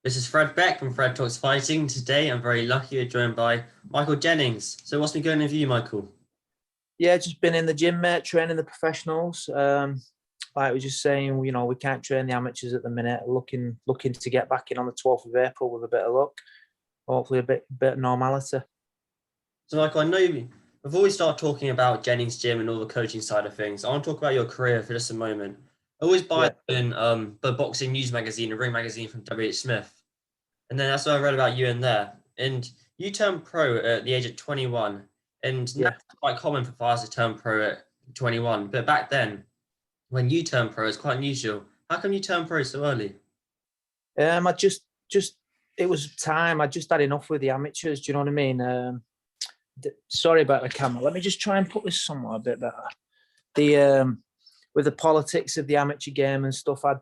This is Fred Beck from Fred Talks Fighting. Today I'm very lucky to be joined by Michael Jennings. So what's been going on with you, Michael? Yeah, just been in the gym, mate, training the professionals. Like we just saying, we can't train the amateurs at the minute. Looking to get back in on the 12th of April with a bit of luck. Hopefully, a bit of normality. So Michael, I know before we start talking about Jennings Gym and all the coaching side of things, I want to talk about your career for just a moment. I always buy Yeah, in the boxing news magazine, a ring magazine from W.H. Smith. And then that's what I read about you in there. And you turned pro at the age of 21. And now yeah. it's quite common for fighters to turn pro at 21. But back then, when you turned pro, it's quite unusual. How come you turned pro so early? I just it was time. I just had enough with the amateurs. Do you know what I mean? Sorry about the camera. Let me just try and put this somewhere a bit better. The with the politics of the amateur game and stuff, I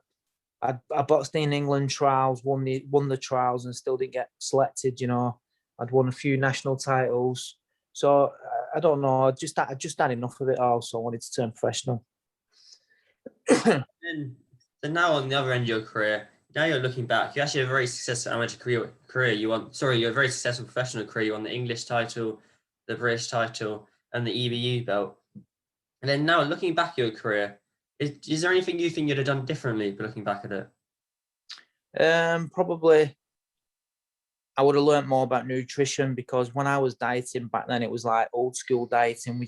boxed in England trials, won the trials, and still didn't get selected. I'd won a few national titles, so I don't know. I just had enough of it all, so I wanted to turn professional. And so now on the other end of your career, now you're looking back, you actually have a very successful amateur career. You're a very successful professional career. You won the English title, the British title, and the EBU belt. And then now looking back at your career, is there anything you think you'd have done differently looking back at it? Probably I would have learned more about nutrition, because when I was dieting back then, it was like old school dieting.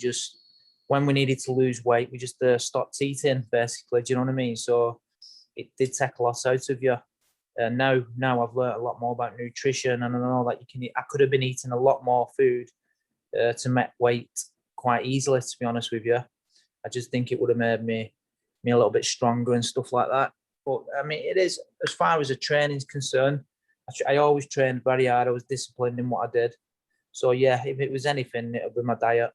When we needed to lose weight, we just stopped eating, basically. Do you know what I mean? So it did take a lot out of you. Now I've learned a lot more about nutrition, and I know that you can eat. I could have been eating a lot more food to make weight quite easily, to be honest with you. I just think it would have made me a little bit stronger and stuff like that. But I mean, it is, as far as the training's concerned, I always trained very hard. I was disciplined in what I did. So yeah, if it was anything, it would be my diet.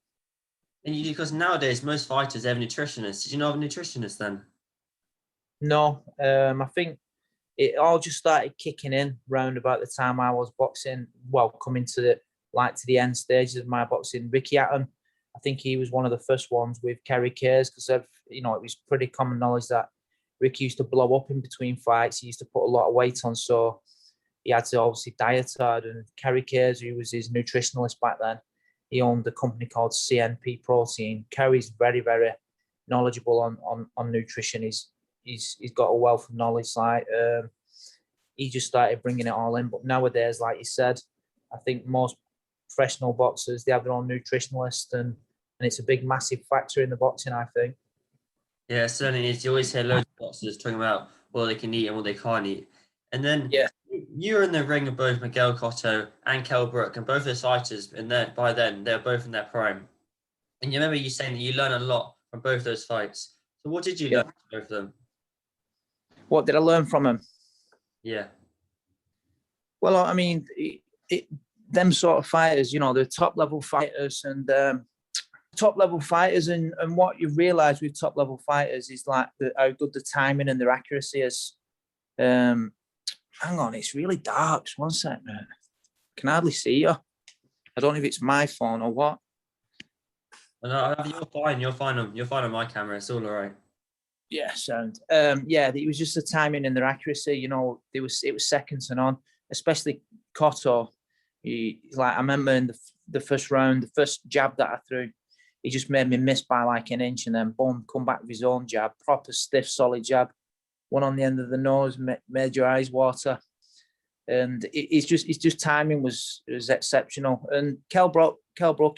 Because nowadays most fighters have nutritionists. Did you know of a nutritionist then? No, I think it all just started kicking in round about the time I was boxing. Well, coming to the end stages of my boxing. Ricky Hatton, I think he was one of the first ones with Kerry Cares, because it was pretty common knowledge that Ricky used to blow up in between fights. He used to put a lot of weight on, so he had to obviously diet hard. And Kerry Cares, who was his nutritionalist back then, he owned a company called CNP Protein. Kerry's very, very knowledgeable on nutrition. He's got a wealth of knowledge. He just started bringing it all in. But nowadays, like you said, I think most professional boxers, they have their own nutritionalist, and it's a big, massive factor in the boxing, I think. Yeah, it certainly is. You always hear loads of boxers talking about what they can eat and what they can't eat. And then Yeah. you were in the ring of both Miguel Cotto and Kell Brook, and both those fighters, and by then they were both in their prime. And you remember you saying that you learned a lot from both those fights. So what did you Yeah. learn from both of them? What did I learn from him? Yeah. Well, I mean, them sort of fighters, they're top level fighters, and and what you realise with top level fighters is like how good the timing and their accuracy is. Hang on, it's really dark. Just one sec, mate. I can hardly see you. I don't know if it's my phone or what. No, you're fine. You're fine on my camera. It's all right. Yeah, sound. Yeah, it was just the timing and their accuracy. It was second to none, especially Cotto. I remember in the first round, the first jab that I threw, he just made me miss by like an inch, and then boom, come back with his own jab, proper stiff, solid jab, one on the end of the nose, made your eyes water. And it's just timing was exceptional. And Kell Brook,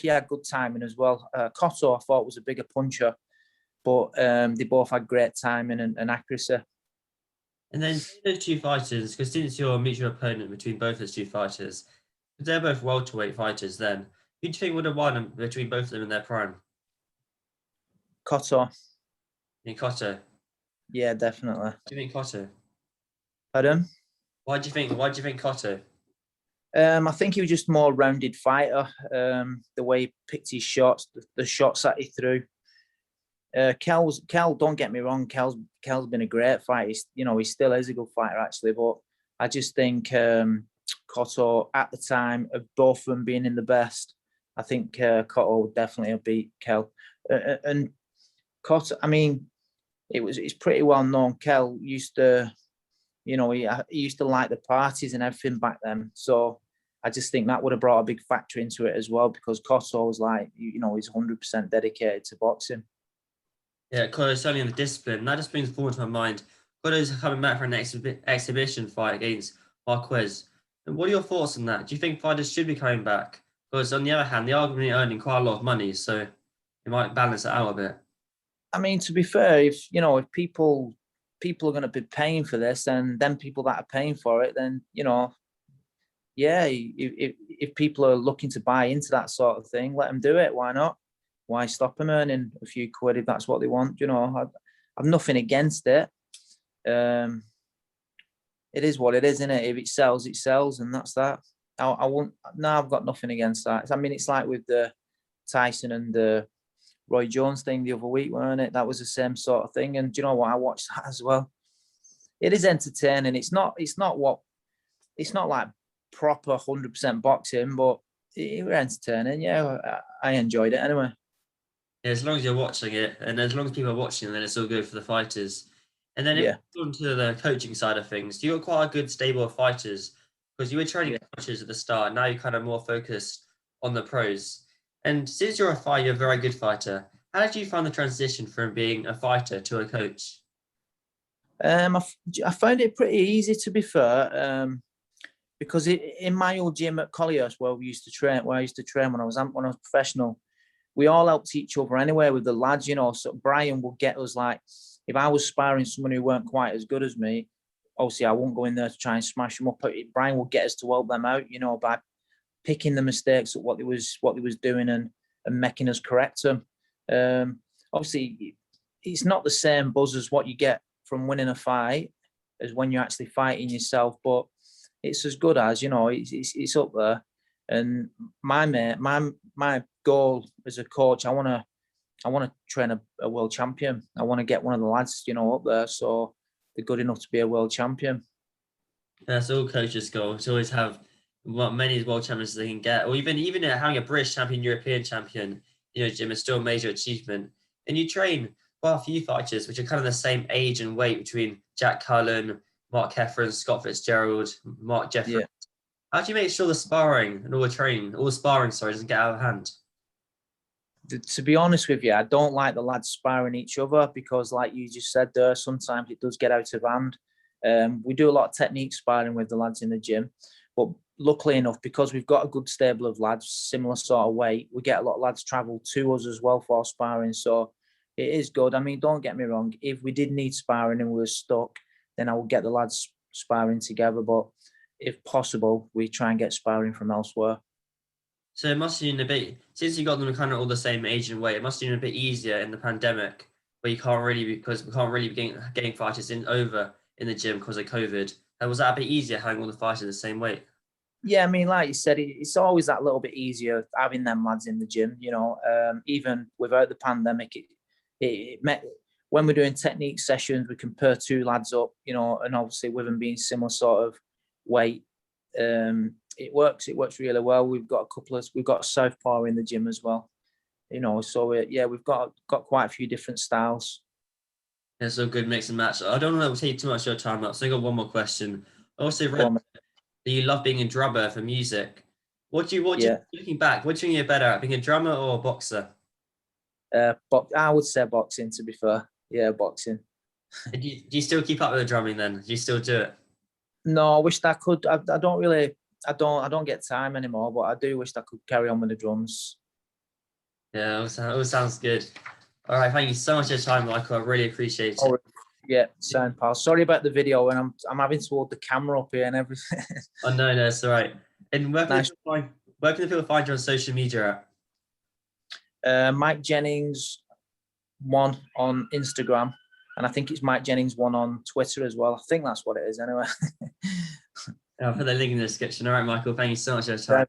he had good timing as well. Cotto, I thought, was a bigger puncher, but they both had great timing and accuracy. And then those two fighters, because since you're a mutual opponent between both those two fighters, they're both welterweight fighters then. Who do you think would have won between both of them in their prime? Cotto. In Cotto. Yeah, definitely. Do you think Cotto? Pardon? Why do you think Cotto? I think he was just more rounded fighter. The way he picked his shots, the shots that he threw. Kel, don't get me wrong, Kel's been a great fighter. He still is a good fighter actually, but I just think Cotto at the time of both of them being in the best, I think Cotto would definitely beat Kel. And Cotto, I mean, it's pretty well known. Kel used to You know, he used to like the parties and everything back then. So I just think that would have brought a big factor into it as well, because Cotto was like, you know, he's 100% dedicated to boxing. Yeah, Cotto's certainly in the discipline. That just brings forward to my mind. Cotto's coming back for an exhibition fight against Marquez. And what are your thoughts on that? Do you think fighters should be coming back? Because on the other hand, they are going to be earning quite a lot of money, so it might balance it out a bit. I mean, to be fair, if you know, if people are going to be paying for this, and then people that are paying for it, then you know, yeah, if people are looking to buy into that sort of thing, let them do it. Why not? Why stop them earning a few quid if that's what they want? You know, I've nothing against it. It is what it is, isn't it? If it sells, and that's that. I won't. No, I've got nothing against that. I mean, it's like with the Tyson and the Roy Jones thing the other week, weren't it? That was the same sort of thing. And do you know what? I watched that as well. It is entertaining. It's not like proper 100% boxing, but it was entertaining. Yeah, I enjoyed it anyway. Yeah, as long as you're watching it, and as long as people are watching, then it's all good for the fighters. And then Yeah. on to the coaching side of things, you got quite a good stable of fighters because you were training coaches at the start. Now you're kind of more focused on the pros. And since you're a fighter, you're a very good fighter. How did you find the transition from being a fighter to a coach? I found it pretty easy, to be fair, because in my old gym at Colliers, where I used to train when I was professional, we all helped each other anyway with the lads. You know, so Brian would get us, like, if I was sparring someone who weren't quite as good as me, obviously I wouldn't go in there to try and smash them up. Brian would get us to help them out, you know, by picking the mistakes of what he was doing and making us correct them. Obviously, it's not the same buzz as what you get from winning a fight as when you're actually fighting yourself, but it's as good as, you know, it's up there. And my goal as a coach, I want to train a world champion. I want to get one of the lads, you know, up there, so they're good enough to be a world champion. That's all coaches' goal, to always have many world champions they can get, or even having a British champion, European champion, you know, Jim, is still a major achievement. And you train quite a few fighters, which are kind of the same age and weight between Jack Cullen, Mark Heffron, Scott Fitzgerald, Mark Jeffrey. Yeah. How do you make sure the sparring and all the sparring, doesn't get out of hand? To be honest with you, I don't like the lads sparring each other because, like you just said there, sometimes it does get out of hand. We do a lot of technique sparring with the lads in the gym, but luckily enough, because we've got a good stable of lads, similar sort of weight, we get a lot of lads travel to us as well for sparring. So it is good. I mean, don't get me wrong. If we did need sparring and we were stuck, then I would get the lads sparring together. But if possible, we try and get sparring from elsewhere. So it must have been a bit, since you got them kind of all the same age and weight, it must have been a bit easier in the pandemic, where we can't really be getting fighters over in the gym because of COVID. Was that a bit easier having all the fighters the same weight? Yeah, I mean, like you said, it's always that little bit easier having them lads in the gym. You know, even without the pandemic, it met when we're doing technique sessions, we can pair two lads up. You know, and obviously with them being similar sort of weight, it works. It works really well. We've got a southpaw in the gym as well. You know, so we've got quite a few different styles. Yeah, so good mix and match. I don't want to take too much of your time up, so I got one more question. I also read that you love being a drummer for music. Looking back, what do you think you're better at, being a drummer or a boxer? I would say boxing, to be fair. Yeah, boxing. Do you still keep up with the drumming then? Do you still do it? No, I wish that I could. I don't get time anymore, but I do wish I could carry on with the drums. Yeah, it all sounds good. All right, thank you so much for your time, Michael. I really appreciate it. Oh, yeah, sound pal. Sorry about the video, and I'm having to hold the camera up here and everything. Oh no, it's all right. And where can the people find you on social media at? Mike Jennings 1 on Instagram, and I think it's Mike Jennings 1 on Twitter as well. I think that's what it is anyway. I'll put the link in the description. All right, Michael, thank you so much for your time.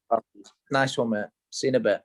Nice one, mate. See you in a bit.